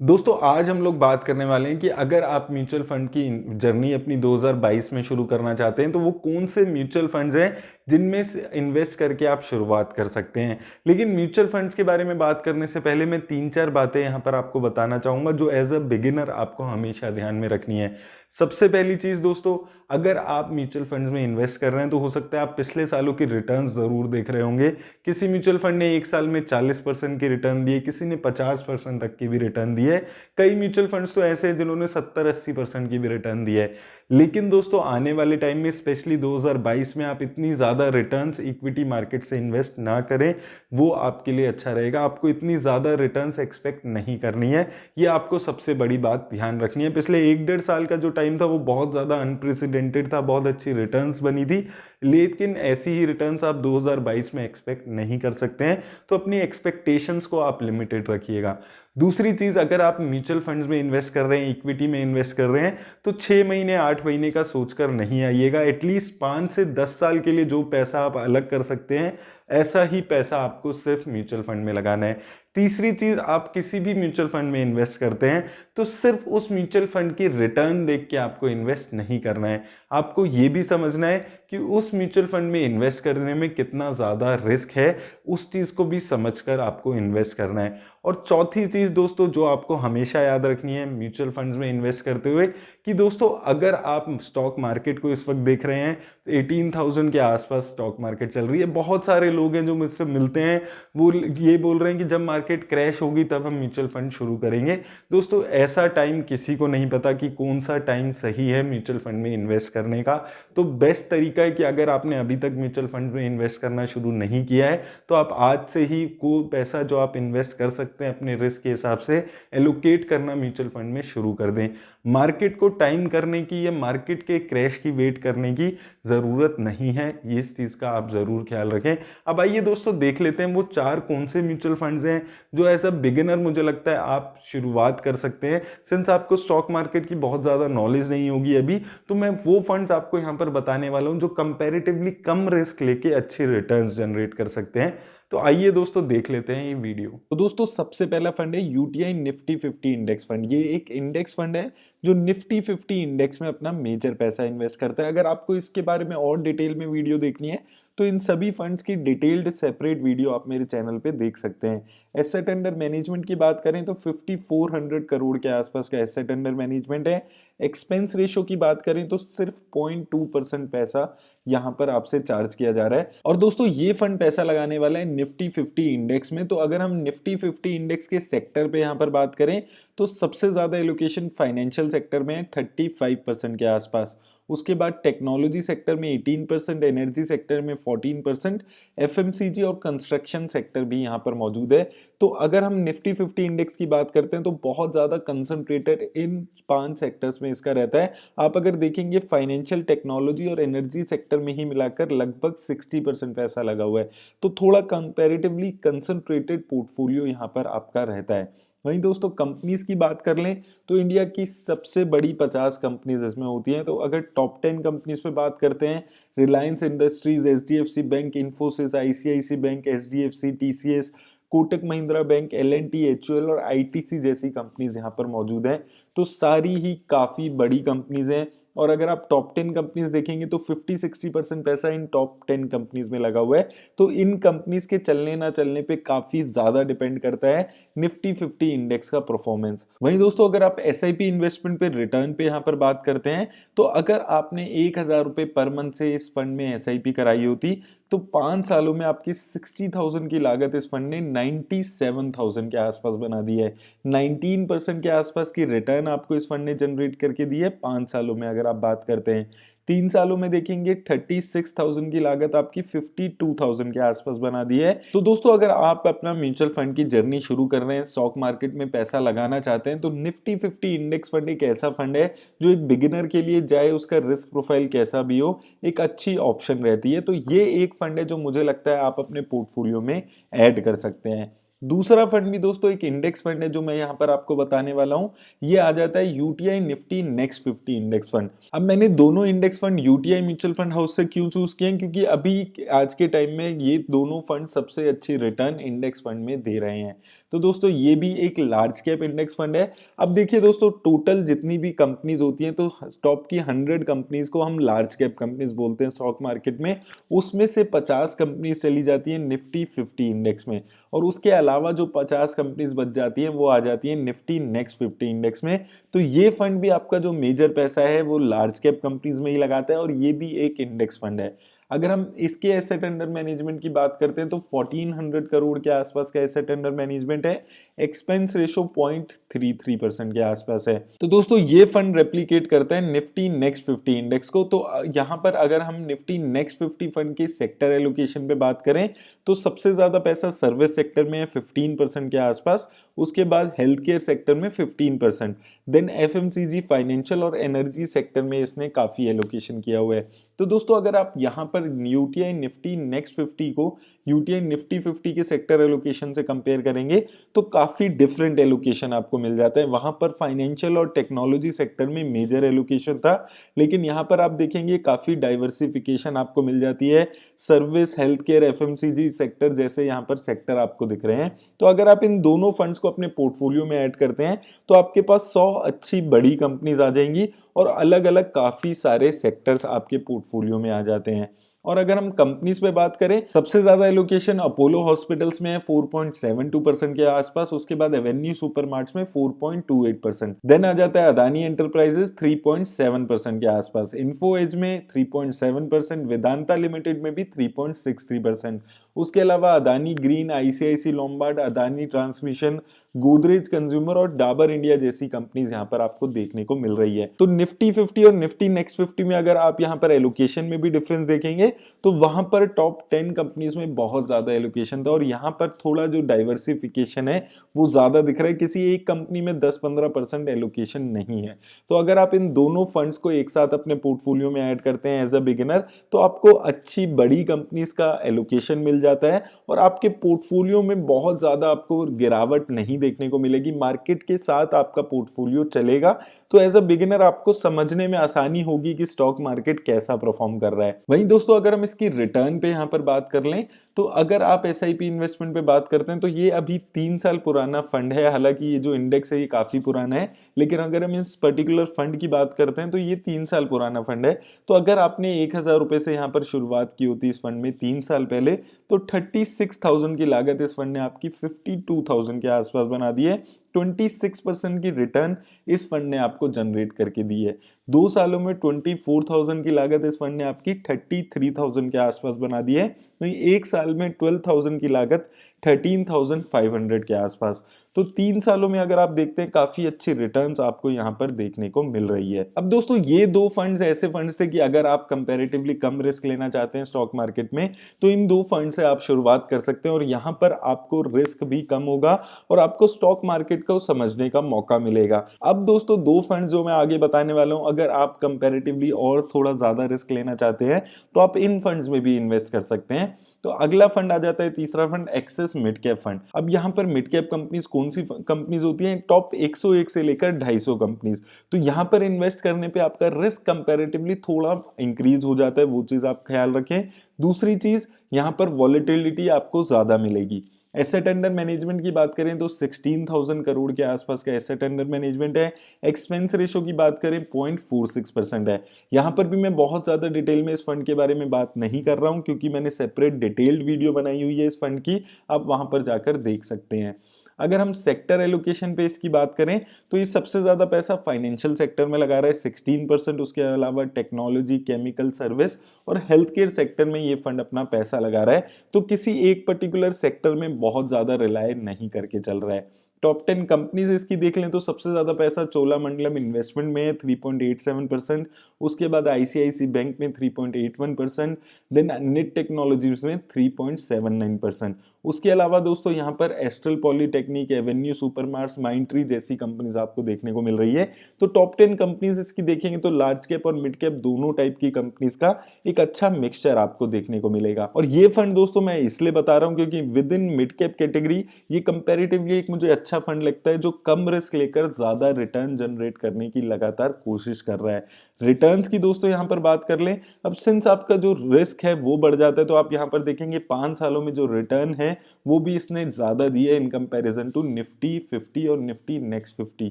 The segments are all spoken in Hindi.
दोस्तों आज हम लोग बात करने वाले हैं कि अगर आप म्यूचुअल फंड की जर्नी अपनी 2022 में शुरू करना चाहते हैं तो वो कौन से म्यूचुअल फंड्स हैं जिनमें से इन्वेस्ट करके आप शुरुआत कर सकते हैं। लेकिन म्यूचुअल फंड्स के बारे में बात करने से पहले मैं तीन चार बातें यहाँ पर आपको बताना चाहूँगा जो एज अ बिगिनर आपको हमेशा ध्यान में रखनी है। सबसे पहली चीज़ दोस्तों, अगर आप म्यूचुअल फंड्स में इन्वेस्ट कर रहे हैं तो हो सकता है आप पिछले सालों की रिटर्न्स ज़रूर देख रहे होंगे। किसी म्यूचुअल फंड ने एक साल में 40% की रिटर्न दी है, किसी ने 50% तक की भी रिटर्न दी है। कई म्यूचुअल फंड्स तो ऐसे हैं जिन्होंने 70-80% की भी रिटर्न दी है। लेकिन दोस्तों आने वाले टाइम में स्पेशली 2022 में आप इतनी ज़्यादा रिटर्न्स इक्विटी मार्केट से इन्वेस्ट ना करें, वो आपके लिए अच्छा रहेगा। आपको इतनी ज़्यादा रिटर्न्स एक्सपेक्ट नहीं करनी है, ये आपको सबसे बड़ी बात ध्यान रखनी है। पिछले 1-1.5 साल का जो टाइम था वो बहुत ज़्यादा अनप्रेसिडेंटेड था, बहुत अच्छी रिटर्न्स बनी थी, लेकिन ऐसी ही रिटर्न्स आप 2022 में एक्सपेक्ट नहीं कर सकते हैं। तो अपनी एक्सपेक्टेशंस को आप लिमिटेड रखिएगा। दूसरी चीज़, अगर आप म्यूचुअल फंड्स में इन्वेस्ट कर रहे हैं, इक्विटी में इन्वेस्ट कर रहे हैं, तो 6 महीने 8 महीने का सोचकर नहीं आइएगा। एटलीस्ट 5 से 10 साल के लिए जो पैसा आप अलग कर सकते हैं, ऐसा ही पैसा आपको सिर्फ म्यूचुअल फंड में लगाना है। तीसरी चीज़, आप किसी भी म्यूचुअल फंड में इन्वेस्ट करते हैं तो सिर्फ उस म्यूचुअल फंड की रिटर्न देख के आपको इन्वेस्ट नहीं करना है। आपको ये भी समझना है कि उस म्यूचुअल फंड में इन्वेस्ट करने में कितना ज़्यादा रिस्क है, उस चीज़ को भी समझकर आपको इन्वेस्ट करना है। और चौथी चीज़ दोस्तों जो आपको हमेशा याद रखनी है म्यूचुअल फंड्स में इन्वेस्ट करते हुए, कि दोस्तों अगर आप स्टॉक मार्केट को इस वक्त देख रहे हैं तो 18,000 के आसपास स्टॉक मार्केट चल रही है। बहुत सारे लोग हैं जो मुझसे मिलते हैं, वो ये बोल रहे हैं कि जब मार्केट क्रैश होगी तब हम म्यूचुअल फंड शुरू करेंगे। दोस्तों ऐसा टाइम किसी को नहीं पता कि कौन सा टाइम सही है म्यूचुअल फंड में इन्वेस्ट करने का। तो बेस्ट तरीका है कि अगर आपने अभी तक म्यूचुअल फंड में इन्वेस्ट करना शुरू नहीं किया है तो आप आज से ही को पैसा जो आप इन्वेस्ट कर सकते हैं अपने रिस्क के हिसाब से एलोकेट करना म्यूचुअल फंड में शुरू कर दें। मार्केट को टाइम करने की या मार्केट के क्रैश की वेट करने की ज़रूरत नहीं है, ये इस चीज़ का आप ज़रूर ख्याल रखें। अब आइए दोस्तों देख लेते हैं वो 4 कौन से म्यूचुअल फंड्स हैं जो एज अ बिगिनर मुझे लगता है आप शुरुआत कर सकते हैं। सिंस आपको स्टॉक मार्केट की बहुत ज़्यादा नॉलेज नहीं होगी अभी, तो मैं वो फंड्स आपको यहाँ पर बताने वाला हूँ जो कंपैरेटिवली कम रिस्क लेके अच्छे रिटर्न्स जनरेट कर सकते हैं। तो आइए दोस्तों देख लेते हैं ये वीडियो। तो दोस्तों सबसे पहला फंड है यूटीआई निफ्टी 50 इंडेक्स फंड। ये एक इंडेक्स फंड है जो निफ्टी 50 इंडेक्स में अपना मेजर पैसा इन्वेस्ट करता है। अगर आपको इसके बारे में और डिटेल में वीडियो देखनी है तो इन सभी फंड्स की डिटेल्ड सेपरेट वीडियो आप मेरे चैनल पे देख सकते हैं। एसेट अंडर मैनेजमेंट की बात करें तो 5400 करोड़ के आसपास का एसेट अंडर मैनेजमेंट है। एक्सपेंस रेशो की बात करें तो सिर्फ 0.2% पैसा यहाँ पर आपसे चार्ज किया जा रहा है। और दोस्तों ये फंड पैसा लगाने वाला है निफ्टी 50 इंडेक्स में। तो अगर हम निफ्टी 50 इंडेक्स के सेक्टर पे यहाँ पर बात करें तो सबसे ज्यादा एलोकेशन फाइनेंशियल सेक्टर में है 35% के आसपास। उसके बाद टेक्नोलॉजी सेक्टर में 18%, एनर्जी सेक्टर में 14%, एफएमसीजी और कंस्ट्रक्शन सेक्टर भी यहाँ पर मौजूद है। तो अगर हम निफ्टी 50 इंडेक्स की बात करते हैं तो बहुत ज्यादा कंसंट्रेटेड इन 5 सेक्टर्स में इसका रहता है। आप अगर देखेंगे फाइनेंशियल, टेक्नोलॉजी और एनर्जी सेक्टर में ही मिलाकर लगभग 60% पैसा लगा हुआ है। तो थोड़ा कंपैरेटिवली कंसंट्रेटेड पोर्टफोलियो यहाँ पर आपका रहता है। वहीं दोस्तों कंपनीज की बात कर लें तो इंडिया की सबसे बड़ी 50 कंपनीज इसमें होती हैं। तो अगर टॉप 10 कंपनीज पे बात करते हैं, रिलायंस इंडस्ट्रीज, एचडीएफसी बैंक, इन्फोसिस, आईसीआईसी बैंक, एचडीएफसी, टीसीएस, कोटक महिंद्रा बैंक, एलएनटी, एचयूएल और आईटीसी जैसी कंपनीज यहाँ पर मौजूद हैं। तो सारी ही काफ़ी बड़ी कंपनीज हैं। और अगर आप टॉप 10 कंपनीज देखेंगे तो 50-60% पैसा इन टॉप 10 कंपनीज में लगा हुआ है। तो इन कंपनीज के चलने ना चलने पे काफ़ी ज़्यादा डिपेंड करता है निफ्टी 50 इंडेक्स का परफॉर्मेंस। वहीं दोस्तों अगर आप एसआईपी इन्वेस्टमेंट पे रिटर्न पे यहाँ पर बात करते हैं तो अगर आपने 1000 रुपये पर मंथ से इस फंड में एसआईपी कराई होती तो 5 सालों में आपकी 60,000 की लागत इस फंड ने 97,000 के आसपास बना दी है। 19% के आसपास की रिटर्न आपको इस फंड ने जनरेट करके दी है 5 सालों में। अगर आप बात करते हैं 3 सालों में देखेंगे 36,000 की लागत आपकी 52,000 के आसपास बना दी है। तो दोस्तों अगर आप अपना म्यूचुअल फंड की जर्नी शुरू कर रहे हैं, स्टॉक मार्केट में पैसा लगाना चाहते हैं, तो निफ्टी 50 इंडेक्स फंड एक ऐसा फंड है जो एक बिगिनर के लिए, चाहे उसका रिस्क प्रोफाइल कैसा भी हो, एक अच्छी ऑप्शन रहती है। तो ये एक फंड है जो मुझे लगता है आप अपने पोर्टफोलियो में ऐड कर सकते हैं। दूसरा फंड भी दोस्तों एक इंडेक्स फंड है जो मैं यहाँ पर आपको बताने वाला हूँ। ये आ जाता है UTI Nifty next 50 index fund. अब मैंने दोनों index fund UTI mutual fund house से क्यों चूज किए हैं, क्योंकि अभी आज के टाइम में ये दोनों फंड सबसे अच्छी रिटर्न इंडेक्स फंड में दे रहे हैं। तो दोस्तों ये भी एक लार्ज कैप इंडेक्स फंड है। अब देखिए दोस्तों, टोटल जितनी भी कंपनीज होती हैं तो टॉप की 100 कंपनीज को हम लार्ज कैप कंपनीज बोलते हैं स्टॉक मार्केट में। उसमें से 50 कंपनीज चली जाती है निफ्टी 50 इंडेक्स में, और उसके अलावा जो 50 कंपनीज बच जाती हैं वो आ जाती है निफ्टी नेक्स्ट 50 इंडेक्स में। तो ये फंड भी आपका जो मेजर पैसा है वो लार्ज कैप कंपनीज में ही लगाता है, और ये भी एक इंडेक्स फंड है। अगर हम इसके एसेट अंडर मैनेजमेंट की बात करते हैं तो 1400 करोड़ के आसपास का एसेट अंडर मैनेजमेंट है। एक्सपेंस रेशो 0.33% के आसपास है। तो दोस्तों ये फंड रेप्लिकेट करता है निफ्टी नेक्स्ट 50 इंडेक्स को। तो यहाँ पर अगर हम निफ्टी नेक्स्ट 50 फंड के सेक्टर एलोकेशन पे बात करें तो सबसे ज्यादा पैसा सर्विस सेक्टर में है 15% के आसपास, उसके बाद हेल्थ केयर सेक्टर में 15%, देन एफएमसीजी, फाइनेंशियल और एनर्जी सेक्टर में इसने काफी एलोकेशन किया हुआ है। तो दोस्तों अगर आप यहाँ पर यूटीआई निफ्टी नेक्स्ट 50 को यूटीआई निफ्टी 50 के सेक्टर एलोकेशन से कंपेयर करेंगे तो काफी डिफरेंट एलोकेशन आपको मिल जाता है। वहां पर फाइनेंशियल और टेक्नोलॉजी सेक्टर में मेजर एलोकेशन था, लेकिन यहाँ पर आप देखेंगे काफी डाइवर्सिफिकेशन आपको मिल जाती है। Service, health care, FMCG sector जैसे यहाँ पर सेक्टर आपको दिख रहे हैं। तो अगर आप इन दोनों फंड्स को अपने पोर्टफोलियो में ऐड करते हैं तो आपके पास 100 अच्छी बड़ी कंपनीज आ जाएंगी, और अलग अलग काफी सारे सेक्टर्स आपके पोर्टफोलियो में आ जाते हैं। और अगर हम कंपनीज पे बात करें, सबसे ज्यादा एलोकेशन अपोलो हॉस्पिटल्स में है 4.72% के आसपास, उसके बाद एवेन्यू सुपरमार्ट्स में 4.28%, देन आ जाता है अदानी एंटरप्राइजेस 3.7% के आसपास, इन्फो एज में 3.7%, वेदांता लिमिटेड में भी 3.63%, उसके अलावा अदानी ग्रीन, आईसीआईसी लोम्बार्ड, अदानी ट्रांसमिशन, गोदरेज कंज्यूमर और डाबर इंडिया जैसी कंपनीज यहाँ पर आपको देखने को मिल रही है। तो निफ्टी 50 और निफ्टी नेक्स्ट 50 में अगर आप यहाँ पर एलोकेशन में भी डिफरेंस देखेंगे तो वहां पर टॉप 10 कंपनीज में बहुत ज्यादा एलोकेशन था, और यहाँ पर थोड़ा जो डाइवर्सिफिकेशन है वो ज्यादा दिख रहा है। किसी एक कंपनी में 10-15% एलोकेशन नहीं है। तो अगर आप इन दोनों फंड्स को एक साथ अपने पोर्टफोलियो में ऐड करते हैं एज अ बिगिनर तो आपको अच्छी बड़ी कंपनीज का एलोकेशन मिल जाता है, और आपके पोर्टफोलियो में बहुत ज्यादा आपको गिरावट नहीं देखने को मिलेगी। मार्केट के साथ आपका पोर्टफोलियो चलेगा, तो एज अ बिगिनर आपको समझने में आसानी होगी कि स्टॉक मार्केट कैसा परफॉर्म कर रहा है। वहीं दोस्तों अगर हम इसकी रिटर्न पे यहाँ पर बात कर लें तो अगर आप एसआईपी इन्वेस्टमेंट पे बात करते हैं तो ये अभी 3 साल पुराना फंड है। हालांकि ये जो इंडेक्स है ये काफी पुराना है, लेकिन अगर हम इस पर्टिकुलर फंड की बात करते हैं तो ये 3 साल पुराना फंड है। तो अगर आपने 1000 रुपए से यहाँ पर शुरुआत की होती इस फंड में 3 साल पहले तो 36,000 की लागत इस फंड ने आपकी 52,000 के आसपास बना दी है। 26% की रिटर्न इस फंड ने आपको जनरेट करके दी है। 2 सालों में 24,000 की लागत इस फंड ने आपकी 33,000 के आसपास बना दी है। तो एक साल में 12,000 की लागत 13,500 के आसपास। तो 3 सालों में अगर आप देखते हैं काफी अच्छी रिटर्न्स आपको यहाँ पर देखने को मिल रही है। अब दोस्तों ये दो फंड्स ऐसे फंड्स थे कि अगर आप कंपैरेटिवली कम रिस्क लेना चाहते हैं स्टॉक मार्केट में तो इन दो फंड से आप शुरुआत कर सकते हैं, और यहाँ पर आपको रिस्क भी कम होगा और आपको स्टॉक मार्केट को समझने का मौका मिलेगा। अब दोस्तों दो फंड जो मैं आगे बताने वाला हूं, अगर आप कंपैरेटिवली और थोड़ा ज्यादा रिस्क लेना चाहते हैं तो आप इन फंड्स में भी इन्वेस्ट कर सकते हैं। तो अगला फंड आ जाता है तीसरा fund, Axis mid cap fund. अब यहाँ पर मिड कैप कंपनीज कौन सी कंपनीज होती हैं? टॉप 101 से लेकर 250 कंपनीज। तो यहाँ पर इन्वेस्ट करने पे आपका रिस्क कंपैरेटिवली थोड़ा इंक्रीज हो जाता है, वो चीज आप ख्याल रखें। दूसरी चीज, यहाँ पर वॉलेटिलिटी आपको ज्यादा मिलेगी। एसेट अंडर मैनेजमेंट की बात करें तो 16,000 करोड़ के आसपास का एसेट अंडर मैनेजमेंट है। एक्सपेंस रेशो की बात करें 0.46% है। यहां पर भी मैं बहुत ज्यादा डिटेल में इस फंड के बारे में बात नहीं कर रहा हूं क्योंकि मैंने सेपरेट डिटेल्ड वीडियो बनाई हुई है इस फंड की, आप वहां पर जाकर देख सकते हैं। अगर हम सेक्टर एलोकेशन पे इसकी बात करें तो ये सबसे ज्यादा पैसा फाइनेंशियल सेक्टर में लगा रहा है 16%, उसके अलावा टेक्नोलॉजी, केमिकल, सर्विस और हेल्थ केयर सेक्टर में ये फंड अपना पैसा लगा रहा है। तो किसी एक पर्टिकुलर सेक्टर में बहुत ज्यादा रिलाय नहीं करके चल रहा है। टॉप 10 कंपनीज इसकी देख लें तो सबसे ज्यादा पैसा चोलामंडलम इन्वेस्टमेंट में है 3.87%, उसके बाद आईसीआईसी बैंक में 3.81%, देन निट टेक्नोलॉजीज में 3.79%। उसके अलावा दोस्तों यहाँ पर astral polytechnic, Avenue Supermarts, Mindtree जैसी कंपनीज आपको देखने को मिल रही है। तो टॉप 10 कंपनीज इसकी देखेंगे तो लार्ज कैप और मिड कैप दोनों टाइप की कंपनीज का एक अच्छा मिक्सचर आपको देखने को मिलेगा। और ये फंड दोस्तों मैं इसलिए बता रहा हूँ क्योंकि with in mid cap category ये कंपैरेटिवली एक मुझे अच्छा फंड लगता है जो कम रिस्क लेकर ज्यादा रिटर्न जनरेट करने की लगातार कोशिश कर रहा है। रिटर्न्स की दोस्तों यहां पर बात कर लें, अब सिंस आपका जो रिस्क है वो बढ़ जाता है तो आप यहां पर देखेंगे 5 सालों में जो रिटर्न है हैं वो भी इसने ज़्यादा दी है इन कंपैरिजन टू निफ्टी 50 और निफ्टी नेक्स्ट 50।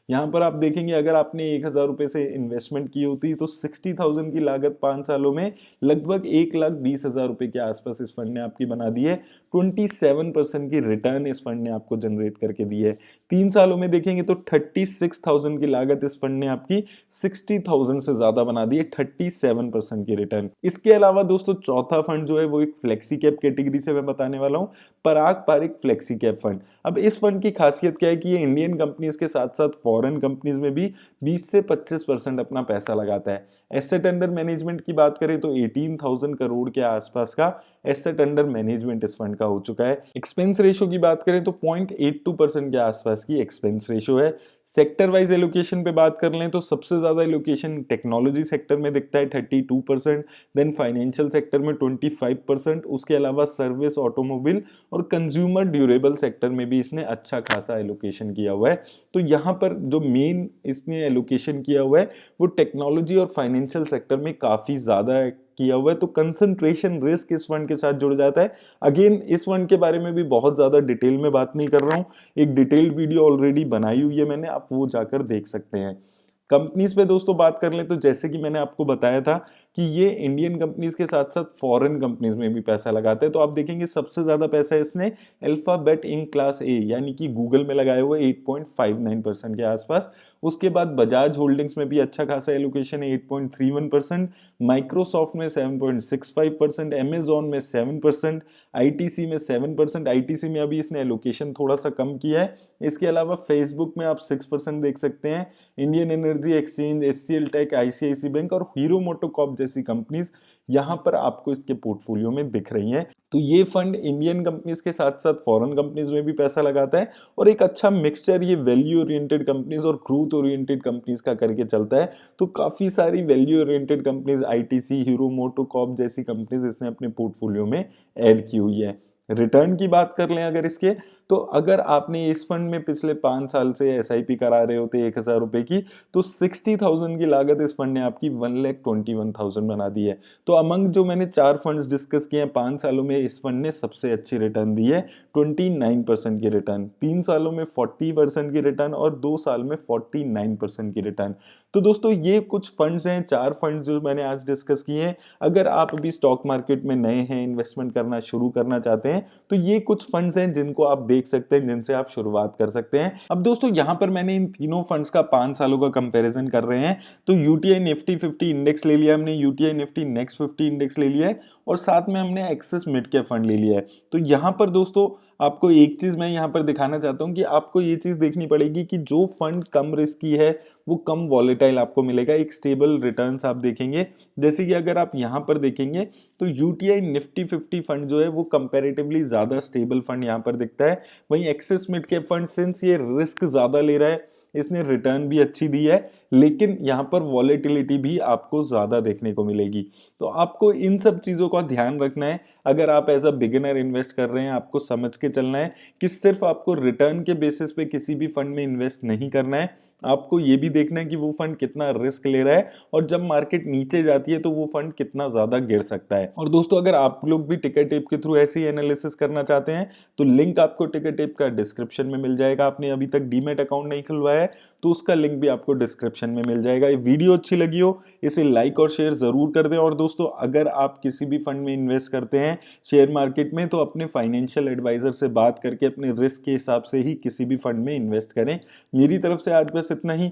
यहाँ पर आप देखेंगे अगर आपने 1,000 रुपये से इन्वेस्टमेंट की होती तो 60,000 की लागत 5 सालों में लगभग 1,20,000 रुपये के आसपास इस फंड ने आपकी बना दी है। 27% की रिटर्न इस फंड ने आपको जनरेट करके दी है। 3 सालों में देखेंगे तो 36,000 की लागत इस फंड ने आपकी 60,000 से ज्यादा बना दी है, 37% की रिटर्न। इसके अलावा दोस्तों चौथा फंड जो है वो एक फ्लेक्सी कैप कैटेगरी से मैं बताने वाला हूं, पराग पारिक फ्लेक्सी कैप फंड। अब इस फंड की खासियत क्या है कि ये इंडियन कंपनीज के साथ साथ फॉरेन कंपनीज में भी 20 से 25% अपना पैसा लगाता है। एसेट अंडर मैनेजमेंट की बात करें तो 18,000 करोड़ के आसपास का एसेट अंडर मैनेजमेंट इस फंड का हो चुका है। एक्सपेंस रेशो की बात करें तो 0.82% के आसपास की एक्सपेंस रेशो है। सेक्टर वाइज एलोकेशन पे बात कर लें तो सबसे ज्यादा एलोकेशन टेक्नोलॉजी सेक्टर में दिखता है 32%, देन फाइनेंशियल सेक्टर में 25%, उसके अलावा सर्विस, ऑटोमोबाइल और कंज्यूमर ड्यूरेबल सेक्टर में भी इसने अच्छा खासा एलोकेशन किया हुआ है। तो यहाँ पर जो मेन इसने एलोकेशन किया हुआ है वो टेक्नोलॉजी और फाइनेंशियल सेक्टर में काफी ज्यादा किया हुआ है। तो कंसंट्रेशन रिस्क इस फंड के साथ जुड़ जाता है। अगेन इस फंड के बारे में भी बहुत ज्यादा डिटेल में बात नहीं कर रहा हूं, एक डिटेल्ड वीडियो ऑलरेडी बनाई हुई है मैंने, आप वो जाकर देख सकते हैं। कंपनीज पे दोस्तों बात कर लें तो जैसे कि मैंने आपको बताया था कि ये इंडियन कंपनीज के साथ साथ फॉरेन कंपनीज में भी पैसा लगाते हैं। तो आप देखेंगे सबसे ज्यादा पैसा इसने अल्फाबेट इंक क्लास ए यानी कि गूगल में लगाए हुए 8.59% के आसपास। उसके बाद बजाज होल्डिंग्स में भी अच्छा खासा एलोकेशन है 8.31%, माइक्रोसॉफ्ट में 7.65%, अमेजॉन में 7%, आईटीसी में 7%। आईटीसी में अभी इसने एलोकेशन थोड़ा सा कम किया है। इसके अलावा फेसबुक में आप 6% देख सकते हैं। इंडियन एनर्जी एक्सचेंज, एचसीएल टेक, आईसीआईसी बैंक और हीरो मोटोकॉर्प जैसी कंपनीज यहां पर आपको इसके पोर्टफोलियो में दिख रही हैं। तो ये फंड इंडियन कंपनीज के साथ साथ फॉरेन कंपनीज में भी पैसा लगाता है और एक अच्छा मिक्सचर ये वैल्यू ओरिएंटेड कंपनीज और ग्रोथ ओरिएंटेड कंपनीज का करके चलता है। तो काफी सारी value oriented companies, ITC, hero MotoCorp जैसी कंपनीज इसने अपने पोर्टफोलियो में ऐड की हुई है। रिटर्न की बात कर लें अगर इसके, तो अगर आपने इस फंड में पिछले 5 साल से एसआईपी करा रहे होते 1,000 रुपए की, तो 60,000 की लागत इस फंड ने आपकी 1,21,000 बना दी है। तो अमंग जो मैंने 4 फंड्स डिस्कस किए हैं 5 सालों में, इस फंड ने सबसे अच्छी रिटर्न दी है, 29% की रिटर्न, 3 सालों में 40% की रिटर्न और 2 साल में 49% की रिटर्न। तो दोस्तों ये कुछ फंड्स हैं, 4 फंड्स जो मैंने आज डिस्कस किए हैं। अगर आप अभी स्टॉक मार्केट में नए हैं, इन्वेस्टमेंट करना शुरू करना चाहते हैं, तो ये कुछ फंड्स हैं जिनको आप देख सकते हैं, जिनसे आप शुरुआत कर सकते हैं। अब दोस्तों यहां पर मैंने इन तीनों फंड्स का 5 सालों का कंपैरिजन कर रहे हैं। तो यूटीआई निफ्टी 50 इंडेक्स ले लिया हमने, यूटीआई निफ्टी नेक्स्ट 50 इंडेक्स ले लिया है और साथ में हमने एक्सिस मिड कैप फंड ले लिया है। तो यहां पर दोस्तों आपको एक चीज मैं यहां पर दिखाना चाहता हूं कि आपको ये चीज देखनी पड़ेगी कि जो फंड कम रिस्की है वो कम वॉलेटाइल आपको मिलेगा, एक स्टेबल रिटर्न्स आप देखेंगे। जैसे कि अगर आप यहां पर देखेंगे तो यूटीआई निफ्टी 50 फंड जो है वो कंपैरेटिवली ज्यादा स्टेबल फंड यहां पर दिखता है। वहीं axis mid cap fund since ये रिस्क ज्यादा ले रहा है, इसने रिटर्न भी अच्छी दी है, लेकिन यहां पर वॉलेटिलिटी भी आपको ज्यादा देखने को मिलेगी। तो आपको इन सब चीजों का ध्यान रखना है। अगर आप एज अ बिगिनर इन्वेस्ट कर रहे हैं, आपको समझ के चलना है कि सिर्फ आपको रिटर्न के बेसिस पे किसी भी फंड में इन्वेस्ट नहीं करना है, आपको ये भी देखना है कि वो फंड कितना रिस्क ले रहा है और जब मार्केट नीचे जाती है तो वो फंड कितना ज्यादा गिर सकता है। और दोस्तों अगर आप लोग भी टिकर टेप के थ्रू ऐसे ही एनालिसिस करना चाहते हैं तो लिंक आपको टिकर टेप का डिस्क्रिप्शन में मिल जाएगा। आपने अभी तक डीमैट अकाउंट नहीं खुलवाया है तो उसका लिंक भी आपको डिस्क्रिप्शन में मिल जाएगा। ये वीडियो अच्छी लगी हो इसे लाइक और शेयर जरूर कर दें। और दोस्तों अगर आप किसी भी फंड में इन्वेस्ट करते हैं शेयर मार्केट में, तो अपने फाइनेंशियल एडवाइजर से बात करके अपने रिस्क के हिसाब से ही किसी भी फंड में इन्वेस्ट करें। मेरी तरफ से आज बस इतना ही।